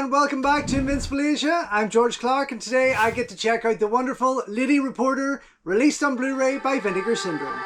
and welcome back to Invincible Asia. I'm George Clark, and today I get to check out the wonderful Lady Reporter, released on Blu-ray by Vinegar Syndrome.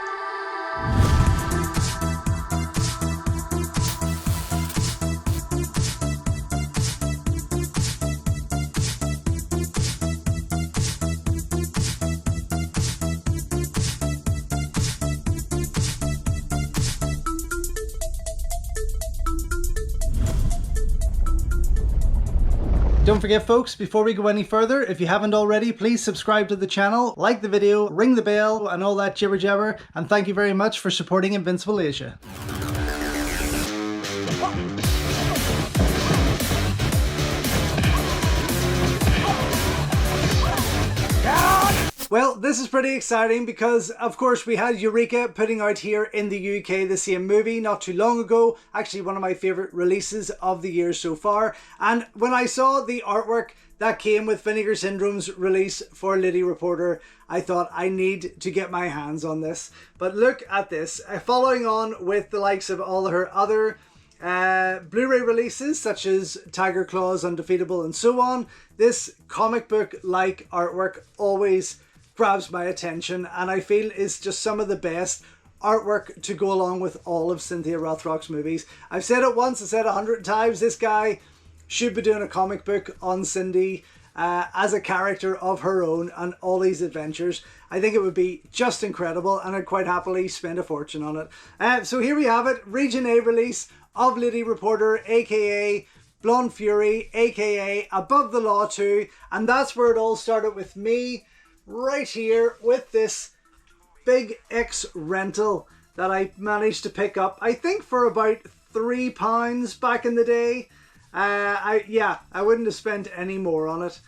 Don't forget folks, before we go any further, if you haven't already, please subscribe to the channel, like the video, ring the bell and all that jibber jabber, and thank you very much for supporting Invincible Asia. Well, this is pretty exciting because, of course, we had Eureka putting out here in the UK the same movie not too long ago. Actually, one of my favourite releases of the year so far. And when I saw the artwork that came with Vinegar Syndrome's release for Lady Reporter, I thought I need to get my hands on this. But look at this. Following on with the likes of all her other Blu-ray releases such as Tiger Claws, Undefeatable and so on, this comic book-like artwork always grabs my attention, and I feel is just some of the best artwork to go along with all of Cynthia Rothrock's movies. I've said it once, I said 100 times, this guy should be doing a comic book on Cindy as a character of her own and all these adventures. I think it would be just incredible, and I'd quite happily spend a fortune on it. So here we have it, Region A release of Lady Reporter, aka Blonde Fury, aka Above the Law 2, and that's where it all started with me right here with this big X rental that I managed to pick up, I think for about £3 back in the day. I wouldn't have spent any more on it,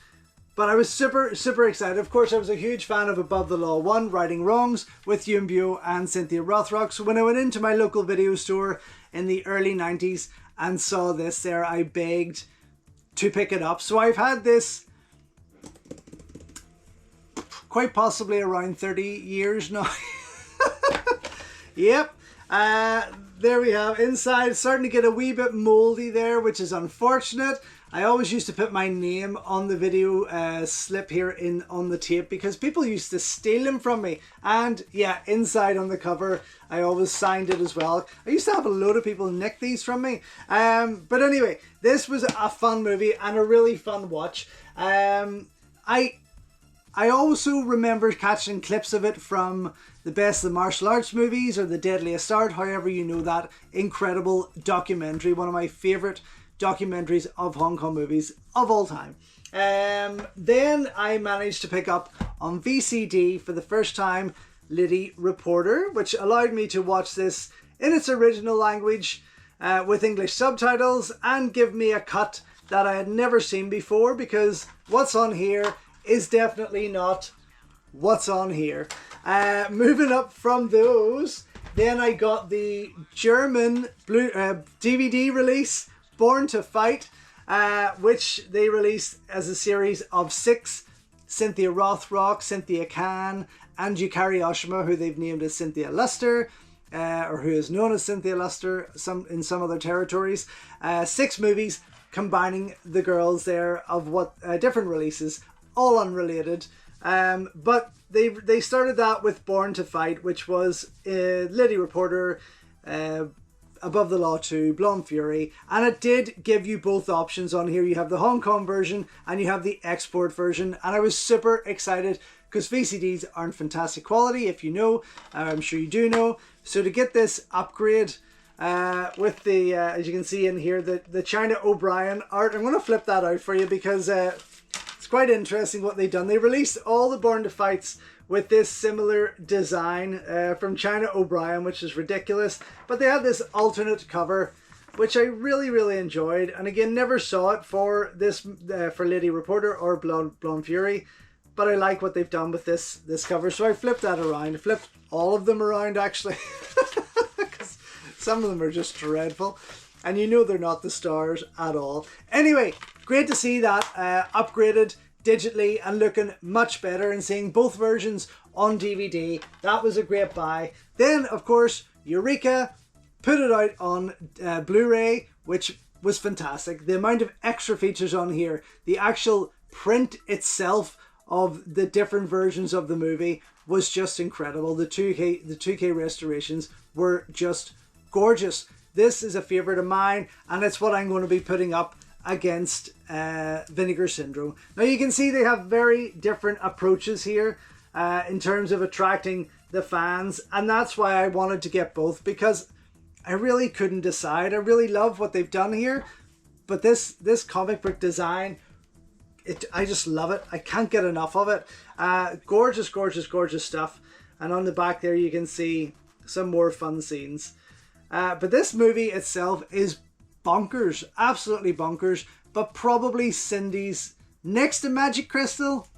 but I was super excited. Of course, I was a huge fan of Above the Law 1, Righting Wrongs, with Yuen Biao and Cynthia Rothrock. So when I went into my local video store in the early 90s and saw this there, I begged to pick it up. So I've had this quite possibly around 30 years now. Yep. There we have inside. It's starting to get a wee bit moldy there, which is unfortunate. I always used to put my name on the video slip here on the tape because people used to steal them from me. And yeah, inside on the cover, I always signed it as well. I used to have a load of people nick these from me. But anyway, this was a fun movie and a really fun watch. I also remember catching clips of it from the Best of the Martial Arts movies or the Deadliest Art, however you know that incredible documentary, one of my favourite documentaries of Hong Kong movies of all time. Then I managed to pick up on VCD for the first time Lady Reporter, which allowed me to watch this in its original language with English subtitles and give me a cut that I had never seen before, because what's on here is definitely not what's on here. Moving up from those, then I got the German DVD release, Born to Fight, which they released as a series of 6. Cynthia Rothrock, Cynthia Khan, and Yukari Oshima, who they've named as Cynthia Luster, or who is known as Cynthia Luster in some other territories. 6 movies combining the girls there of different releases, all unrelated, but they started that with Born to Fight, which was Lady Reporter, Above the Law 2, Blonde Fury, and it did give you both options on here. You have the Hong Kong version and you have the export version, and I was super excited because VCDs aren't fantastic quality, if you know. I'm sure you do know. So to get this upgrade with the, as you can see in here, the China O'Brien art, I'm going to flip that out for you because it's quite interesting what they've done. They released all the Born to Fights with this similar design from China O'Brien, which is ridiculous. But they had this alternate cover, which I really enjoyed. And again, never saw it for this for Lady Reporter or Blonde Fury. But I like what they've done with this cover. So I flipped that around. I flipped all of them around, actually. Because some of them are just dreadful. And you know they're not the stars at all. Anyway, great to see that upgraded digitally and looking much better, and seeing both versions on DVD. That was a great buy. Then, of course, Eureka put it out on Blu-ray, which was fantastic. The amount of extra features on here, the actual print itself of the different versions of the movie was just incredible. The 2K restorations were just gorgeous. This is a favorite of mine, and it's what I'm going to be putting up against Vinegar Syndrome. Now you can see they have very different approaches here in terms of attracting the fans, and that's why I wanted to get both, because I really couldn't decide. I really love what they've done here, but this comic book design, I just love it. I can't get enough of it. Gorgeous, gorgeous, gorgeous stuff. And on the back there you can see some more fun scenes. But this movie itself is bonkers, absolutely bonkers, but probably Cindy's, next to Magic Crystal,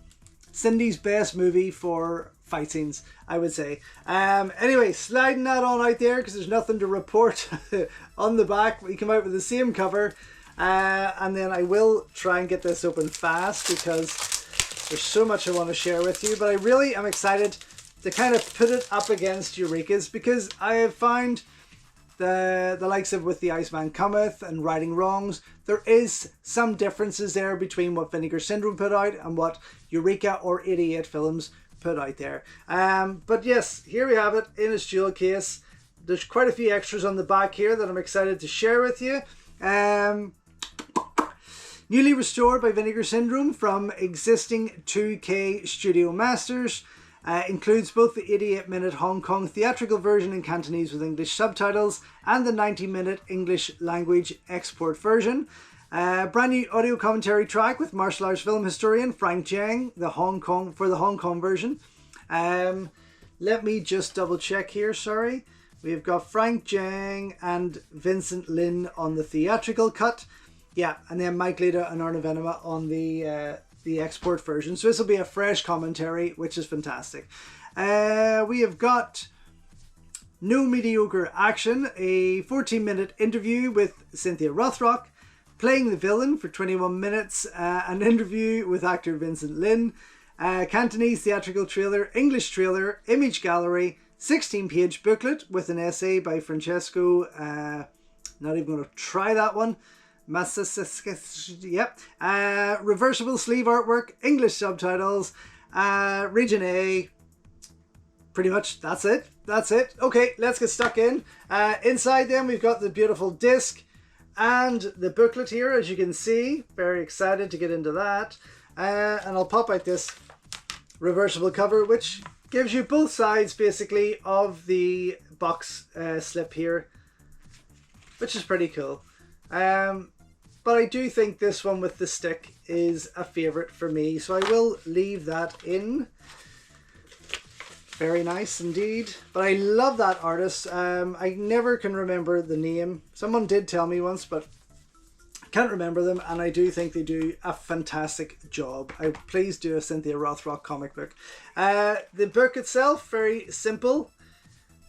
Cindy's best movie for fight scenes, I would say. Anyway, sliding that on out there because there's nothing to report on the back. We come out with the same cover, and then I will try and get this open fast because there's so much I want to share with you, but I really am excited to kind of put it up against Eureka's, because I have found the likes of With the Iceman Cometh and Righting Wrongs, there is some differences there between what Vinegar Syndrome put out and what Eureka or 88 Films put out there. But yes, here we have it in its jewel case. There's quite a few extras on the back here that I'm excited to share with you. Newly restored by Vinegar Syndrome from existing 2K Studio Masters. Includes both the 88-minute Hong Kong theatrical version in Cantonese with English subtitles and the 90-minute English language export version. Brand new audio commentary track with martial arts film historian Frank Jiang for the Hong Kong version. Let me just double check here, sorry. We've got Frank Jiang and Vincent Lin on the theatrical cut. Yeah, and then Mike Leda and Arna Venema on the export version. So this will be a fresh commentary, which is fantastic. We have got No Mediocre Action, a 14-minute interview with Cynthia Rothrock, playing the villain for 21 minutes, an interview with actor Vincent Lin, Cantonese theatrical trailer, English trailer, image gallery, 16-page booklet with an essay by Francesco, not even going to try that one, yep. Reversible sleeve artwork, English subtitles, region A. Pretty much that's it. Okay, let's get stuck in. Inside then we've got the beautiful disc and the booklet here, as you can see. Very excited to get into that. And I'll pop out this reversible cover, which gives you both sides basically of the box slip here, which is pretty cool. But I do think this one with the stick is a favourite for me, so I will leave that in. Very nice indeed. But I love that artist. I never can remember the name. Someone did tell me once, but I can't remember them, and I do think they do a fantastic job. Please do a Cynthia Rothrock comic book. The book itself, very simple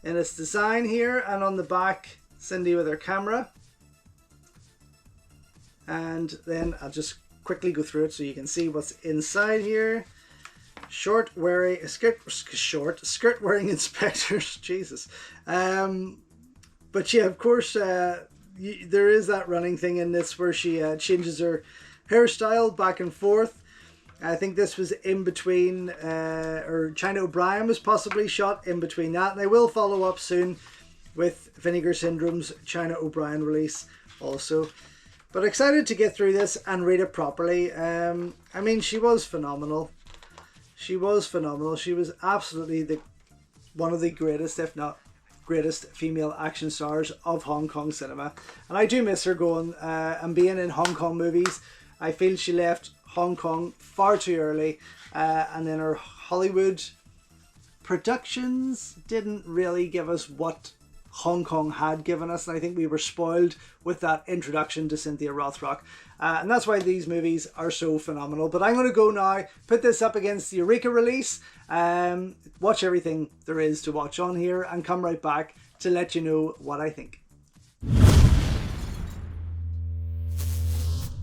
in its design here, and on the back, Cindy with her camera. And then I'll just quickly go through it so you can see what's inside here. Skirt wearing inspectors, Jesus. But yeah, of course, there is that running thing in this where she changes her hairstyle back and forth. I think this was in between, or China O'Brien was possibly shot in between that. And I will follow up soon with Vinegar Syndrome's China O'Brien release also. But excited to get through this and read it properly. I mean, she was phenomenal. She was absolutely one of the greatest, if not greatest, female action stars of Hong Kong cinema. And I do miss her going and being in Hong Kong movies. I feel she left Hong Kong far too early. And then her Hollywood productions didn't really give us what Hong Kong had given us, and I think we were spoiled with that introduction to Cynthia Rothrock, and that's why these movies are so phenomenal. But I'm going to go now, put this up against the Eureka release, watch everything there is to watch on here, and come right back to let you know what I think.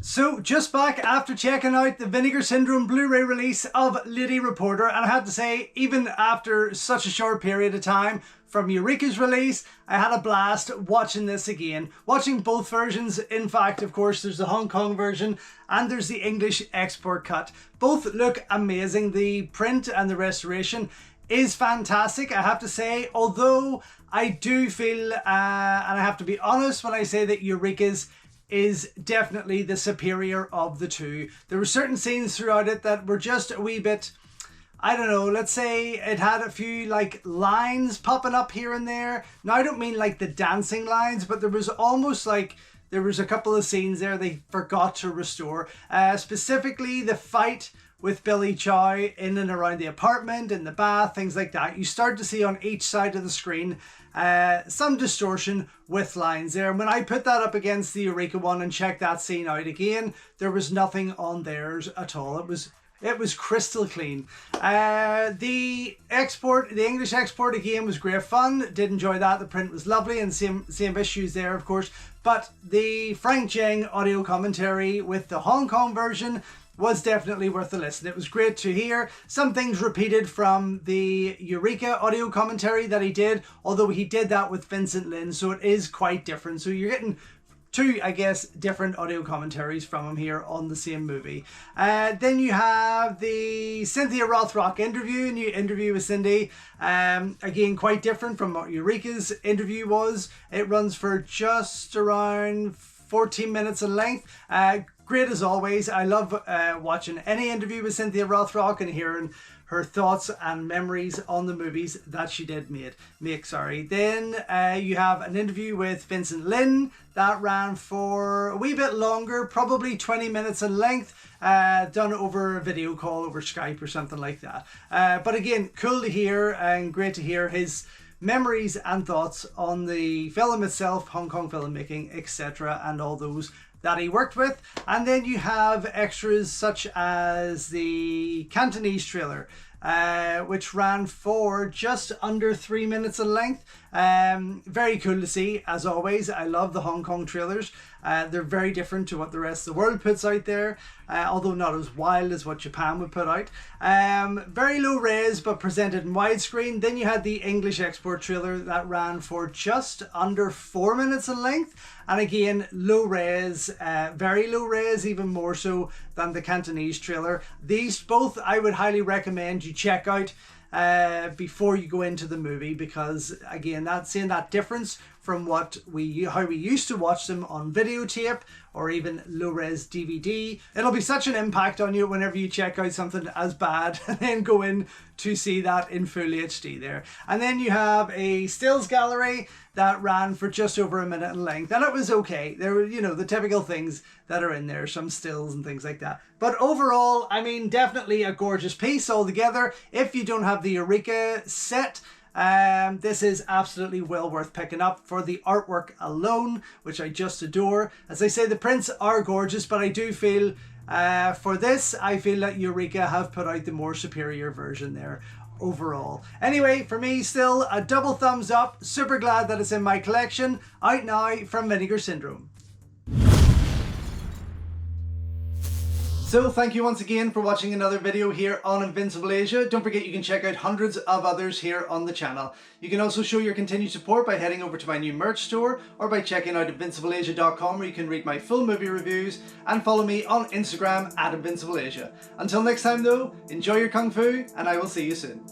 So, just back after checking out the Vinegar Syndrome Blu-ray release of Lady Reporter, and I had to say, even after such a short period of time from Eureka's release, I had a blast watching this again. Watching both versions. In fact, of course, there's the Hong Kong version and there's the English export cut. Both look amazing. The print and the restoration is fantastic, I have to say, although I do feel, and I have to be honest when I say that Eureka's is definitely the superior of the two. There were certain scenes throughout it that were just a wee bit, I don't know, let's say it had a few like lines popping up here and there. Now I don't mean like the dancing lines, but there was almost like there was a couple of scenes there they forgot to restore. Specifically the fight with Billy Chow in and around the apartment, in the bath, things like that. You start to see on each side of the screen some distortion with lines there. And when I put that up against the Eureka one and checked that scene out again, there was nothing on theirs at all. It was crystal clean. The English export again was great fun. Did enjoy that. The print was lovely and same issues there, of course. But the Frank Jeng audio commentary with the Hong Kong version was definitely worth a listen. It was great to hear some things repeated from the Eureka audio commentary that he did, although he did that with Vincent Lin, so it is quite different. So you're getting two, I guess, different audio commentaries from him here on the same movie. Then you have the Cynthia Rothrock interview, a new interview with Cindy. Again, quite different from what Eureka's interview was. It runs for just around 14 minutes in length. Great as always. I love watching any interview with Cynthia Rothrock and hearing her thoughts and memories on the movies that she did make. Then you have an interview with Vincent Lin that ran for a wee bit longer, probably 20 minutes in length, done over a video call over Skype or something like that. But again, cool to hear and great to hear his memories and thoughts on the film itself, Hong Kong filmmaking, etc., and all those that he worked with. And then you have extras such as the Cantonese trailer, which ran for just under 3 minutes in length. Very cool to see, as always. I love the Hong Kong trailers. They're very different to what the rest of the world puts out there, although not as wild as what Japan would put out. Very low res, but presented in widescreen. Then you had the English export trailer that ran for just under 4 minutes in length. And again, low res, very low res, even more so than the Cantonese trailer. These both I would highly recommend you check out before you go into the movie, because again, seeing that difference from how we used to watch them on videotape or even low-res DVD. It'll be such an impact on you whenever you check out something as bad and then go in to see that in full HD there. And then you have a stills gallery that ran for just over a minute in length, and it was okay. There were, the typical things that are in there, some stills and things like that. But overall, I mean, definitely a gorgeous piece altogether. If you don't have the Eureka set, this is absolutely well worth picking up for the artwork alone, which I just adore. As I say, the prints are gorgeous, but I do feel for this, I feel that Eureka have put out the more superior version there overall. Anyway, for me, still a double thumbs up. Super glad that it's in my collection. Out now from Vinegar Syndrome. So thank you once again for watching another video here on Invincible Asia. Don't forget you can check out hundreds of others here on the channel. You can also show your continued support by heading over to my new merch store or by checking out invincibleasia.com, where you can read my full movie reviews and follow me on Instagram @InvincibleAsia. Until next time though, enjoy your Kung Fu and I will see you soon.